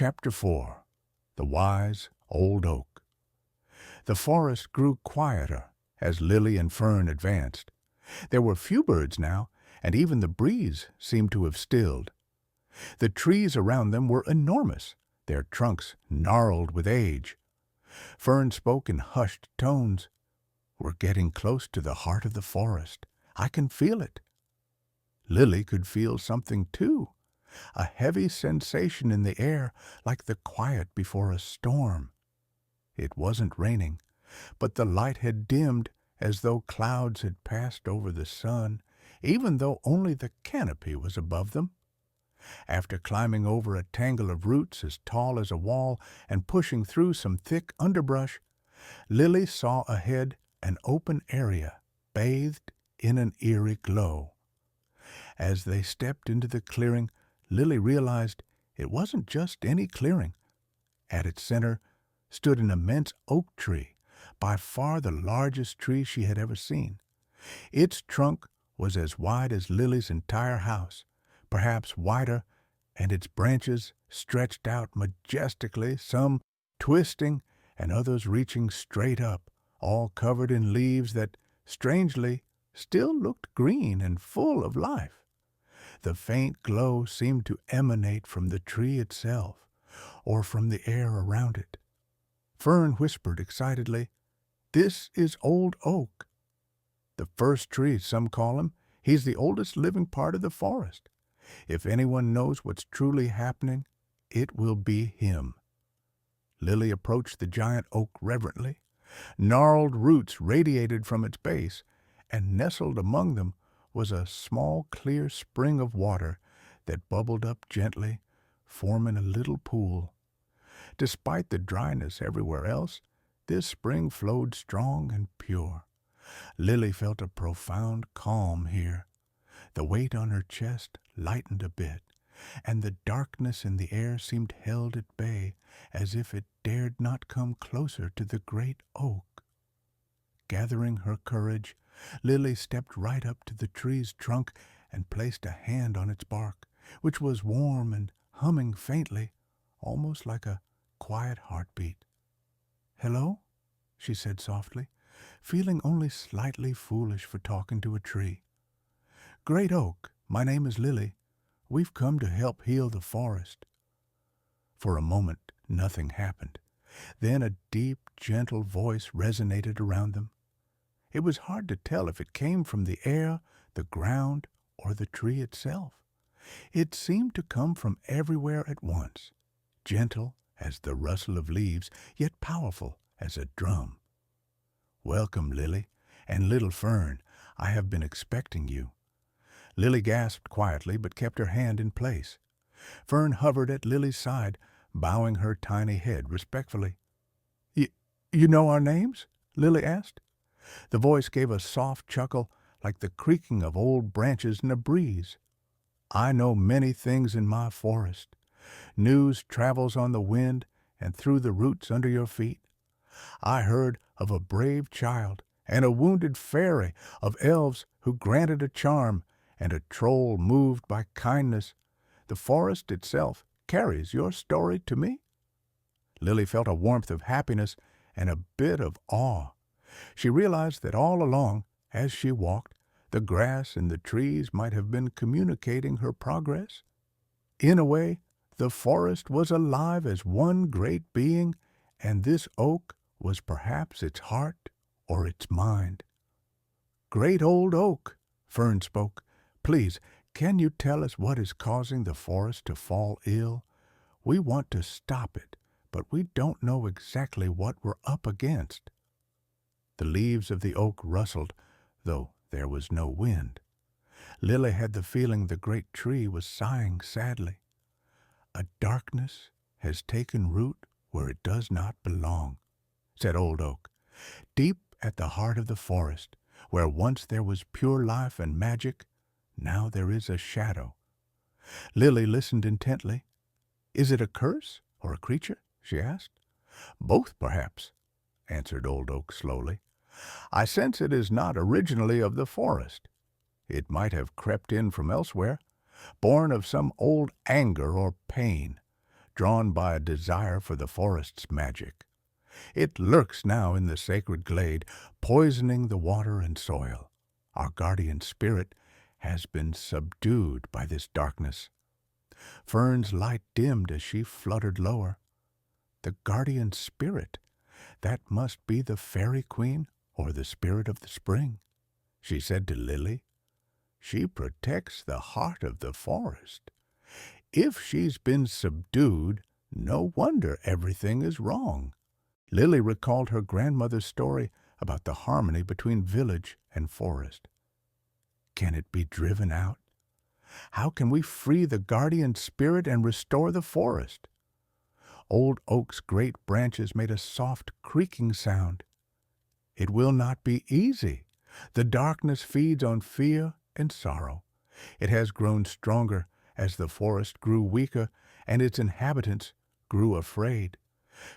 Chapter 4. The Wise Old Oak. The forest grew quieter as Lily and Fern advanced. There were few birds now, and even the breeze seemed to have stilled. The trees around them were enormous, their trunks gnarled with age. Fern spoke in hushed tones. "We're getting close to the heart of the forest. I can feel it." Lily could feel something too, a heavy sensation in the air like the quiet before a storm. It wasn't raining, but the light had dimmed as though clouds had passed over the sun, even though only the canopy was above them. After climbing over a tangle of roots as tall as a wall and pushing through some thick underbrush, Lily saw ahead an open area bathed in an eerie glow. As they stepped into the clearing, Lily realized it wasn't just any clearing. At its center stood an immense oak tree, by far the largest tree she had ever seen. Its trunk was as wide as Lily's entire house, perhaps wider, and its branches stretched out majestically, some twisting and others reaching straight up, all covered in leaves that, strangely, still looked green and full of life. The faint glow seemed to emanate from the tree itself, or from the air around it. Fern whispered excitedly, "This is Old Oak. The first tree, some call him. He's the oldest living part of the forest. If anyone knows what's truly happening, it will be him." Lily approached the giant oak reverently. Gnarled roots radiated from its base, and nestled among them was a small clear spring of water that bubbled up gently, forming a little pool. Despite the dryness everywhere else, this spring flowed strong and pure. Lily felt a profound calm here. The weight on her chest lightened a bit, and the darkness in the air seemed held at bay, as if it dared not come closer to the great oak. Gathering her courage, Lily stepped right up to the tree's trunk and placed a hand on its bark, which was warm and humming faintly, almost like a quiet heartbeat. "Hello?" she said softly, feeling only slightly foolish for talking to a tree. "Great Oak, my name is Lily. We've come to help heal the forest." For a moment nothing happened. Then a deep, gentle voice resonated around them. It was hard to tell if it came from the air, the ground, or the tree itself. It seemed to come from everywhere at once, gentle as the rustle of leaves, yet powerful as a drum. "Welcome, Lily, and little Fern. I have been expecting you." Lily gasped quietly, but kept her hand in place. Fern hovered at Lily's side, bowing her tiny head respectfully. You know our names?" Lily asked. The voice gave a soft chuckle, like the creaking of old branches in a breeze. "I know many things in my forest. News travels on the wind and through the roots under your feet. I heard of a brave child and a wounded fairy, of elves who granted a charm, and a troll moved by kindness. The forest itself carries your story to me." Lily felt a warmth of happiness and a bit of awe. She realized that all along, as she walked, the grass and the trees might have been communicating her progress. In a way, the forest was alive as one great being, and this oak was perhaps its heart or its mind. "Great Old Oak," Fern spoke, "please, can you tell us what is causing the forest to fall ill? We want to stop it, but we don't know exactly what we're up against." The leaves of the oak rustled, though there was no wind. Lily had the feeling the great tree was sighing sadly. "A darkness has taken root where it does not belong," said Old Oak. "Deep at the heart of the forest, where once there was pure life and magic, now there is a shadow." Lily listened intently. "Is it a curse or a creature?" she asked. "Both, perhaps," answered Old Oak slowly. "I sense it is not originally of the forest. It might have crept in from elsewhere, born of some old anger or pain, drawn by a desire for the forest's magic. It lurks now in the sacred glade, poisoning the water and soil. Our guardian spirit has been subdued by this darkness. Fern's light dimmed as she fluttered lower. The guardian spirit, that must be the fairy queen or the spirit of the spring, she said to Lily. She protects the heart of the forest. If she's been subdued, no wonder everything is wrong. Lily recalled her grandmother's story about the harmony between village and forest. Can it be driven out? How can we free the guardian spirit and restore the forest? Old oak's great branches made a soft creaking sound. It will not be easy. The darkness feeds on fear and sorrow. It has grown stronger as the forest grew weaker and its inhabitants grew afraid.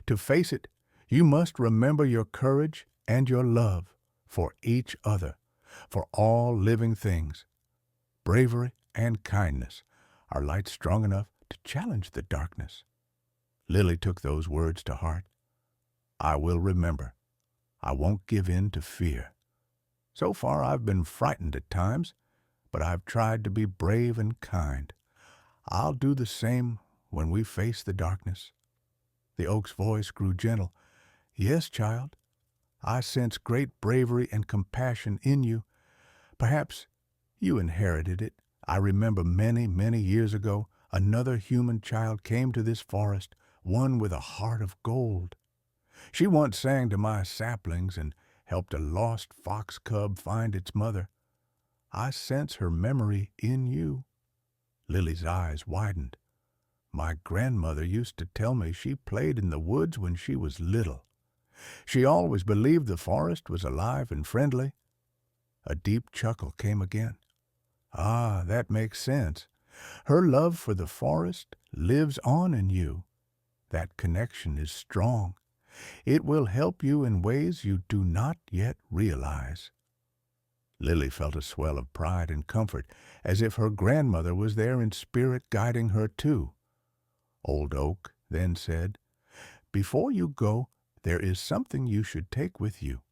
To face it, you must remember your courage and your love for each other, for all living things. Bravery and kindness are lights strong enough to challenge the darkness. Lily took those words to heart. I will remember. I won't give in to fear. So far I've been frightened at times, but I've tried to be brave and kind. I'll do the same when we face the darkness. The oak's voice grew gentle. Yes, child, I sense great bravery and compassion in you. Perhaps you inherited it. I remember many, many years ago, another human child came to this forest, one with a heart of gold. She once sang to my saplings and helped a lost fox cub find its mother. I sense her memory in you. Lily's eyes widened. My grandmother used to tell me she played in the woods when she was little. She always believed the forest was alive and friendly. A deep chuckle came again. Ah, that makes sense. Her love for the forest lives on in you. That connection is strong. It will help you in ways you do not yet realize. Lily felt a swell of pride and comfort, as if her grandmother was there in spirit guiding her too. Old Oak then said, Before you go, there is something you should take with you.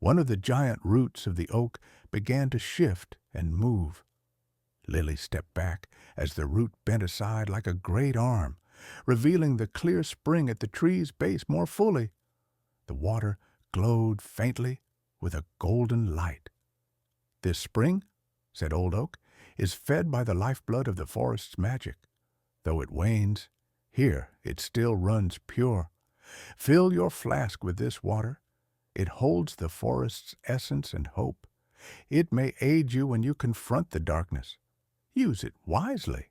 One of the giant roots of the oak began to shift and move. Lily stepped back as the root bent aside like a great arm, revealing the clear spring at the tree's base more fully. The water glowed faintly with a golden light. This spring, said Old Oak, is fed by the lifeblood of the forest's magic. Though it wanes, here it still runs pure. Fill your flask with this water. It holds the forest's essence and hope. It may aid you when you confront the darkness. Use it wisely.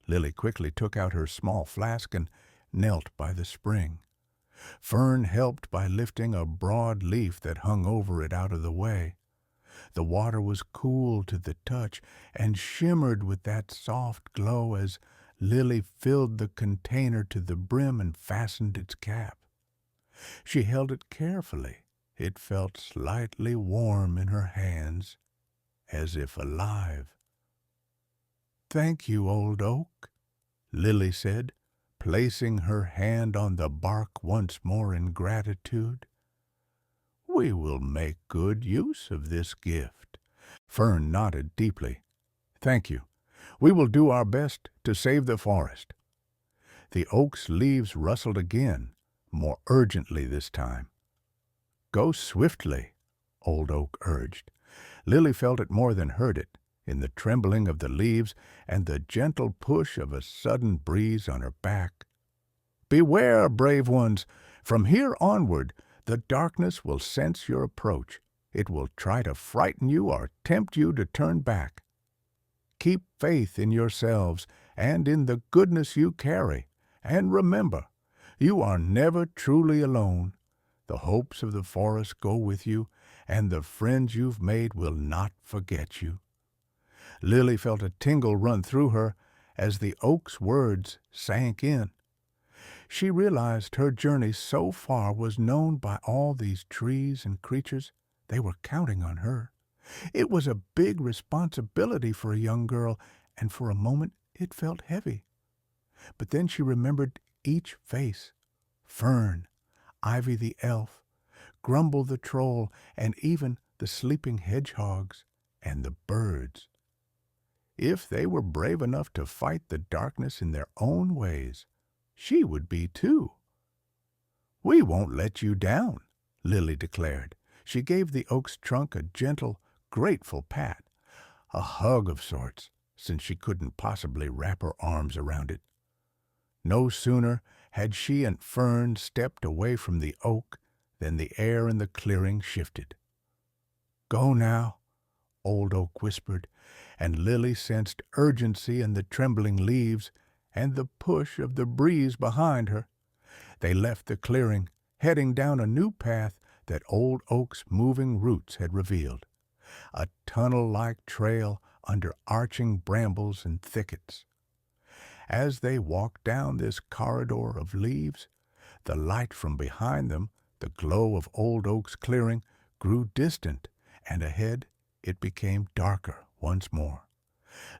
Lily quickly took out her small flask and knelt by the spring. Fern helped by lifting a broad leaf that hung over it out of the way. The water was cool to the touch and shimmered with that soft glow as Lily filled the container to the brim and fastened its cap. She held it carefully. It felt slightly warm in her hands, as if alive. Thank you, Old Oak, Lily said, placing her hand on the bark once more in gratitude. We will make good use of this gift. Fern nodded deeply. Thank you. We will do our best to save the forest. The oak's leaves rustled again, more urgently this time. Go swiftly, Old Oak urged. Lily felt it more than heard it, in the trembling of the leaves and the gentle push of a sudden breeze on her back. Beware, brave ones! From here onward, the darkness will sense your approach. It will try to frighten you or tempt you to turn back. Keep faith in yourselves and in the goodness you carry, and remember, you are never truly alone. The hopes of the forest go with you, and the friends you've made will not forget you. Lily felt a tingle run through her as the oak's words sank in. She realized her journey so far was known by all these trees and creatures. They were counting on her. It was a big responsibility for a young girl, and for a moment it felt heavy. But then she remembered each face: Fern, Ivy the elf, Grumble the troll, and even the sleeping hedgehogs and the birds. If they were brave enough to fight the darkness in their own ways, she would be too. "We won't let you down," Lily declared. She gave the oak's trunk a gentle, grateful pat, a hug of sorts, since she couldn't possibly wrap her arms around it. No sooner had she and Fern stepped away from the oak than the air in the clearing shifted. "Go now," Old Oak whispered, and Lily sensed urgency in the trembling leaves and the push of the breeze behind her. They left the clearing, heading down a new path that Old Oak's moving roots had revealed, a tunnel-like trail under arching brambles and thickets. As they walked down this corridor of leaves, the light from behind them, the glow of Old Oak's clearing, grew distant, and ahead it became darker once more.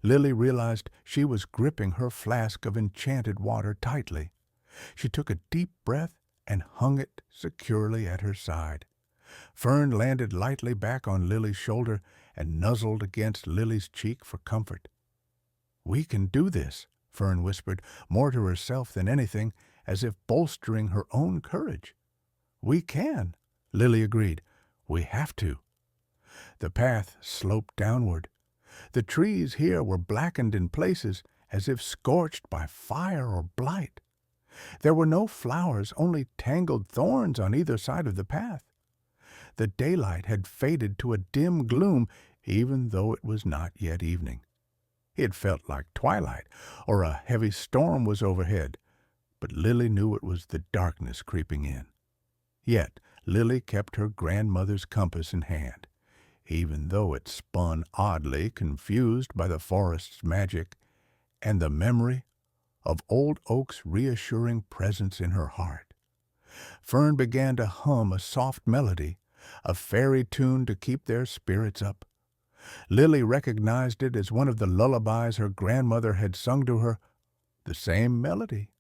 Lily realized she was gripping her flask of enchanted water tightly. She took a deep breath and hung it securely at her side. Fern landed lightly back on Lily's shoulder and nuzzled against Lily's cheek for comfort. "We can do this," Fern whispered, more to herself than anything, as if bolstering her own courage. "We can," Lily agreed. "We have to." The path sloped downward. The trees here were blackened in places, as if scorched by fire or blight. There were no flowers, only tangled thorns on either side of the path. The daylight had faded to a dim gloom, even though it was not yet evening. It felt like twilight, or a heavy storm was overhead, but Lily knew it was the darkness creeping in. Yet Lily kept her grandmother's compass in hand, even though it spun oddly, confused by the forest's magic and the memory of Old Oak's reassuring presence in her heart. Fern began to hum a soft melody, a fairy tune to keep their spirits up. Lily recognized it as one of the lullabies her grandmother had sung to her, the same melody.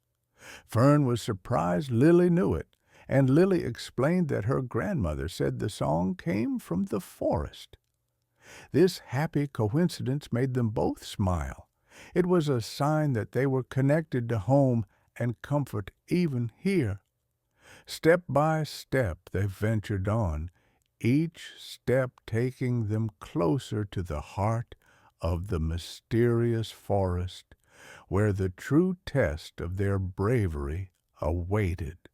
Fern was surprised Lily knew it, and Lily explained that her grandmother said the song came from the forest. This happy coincidence made them both smile. It was a sign that they were connected to home and comfort even here. Step by step they ventured on, each step taking them closer to the heart of the mysterious forest, where the true test of their bravery awaited.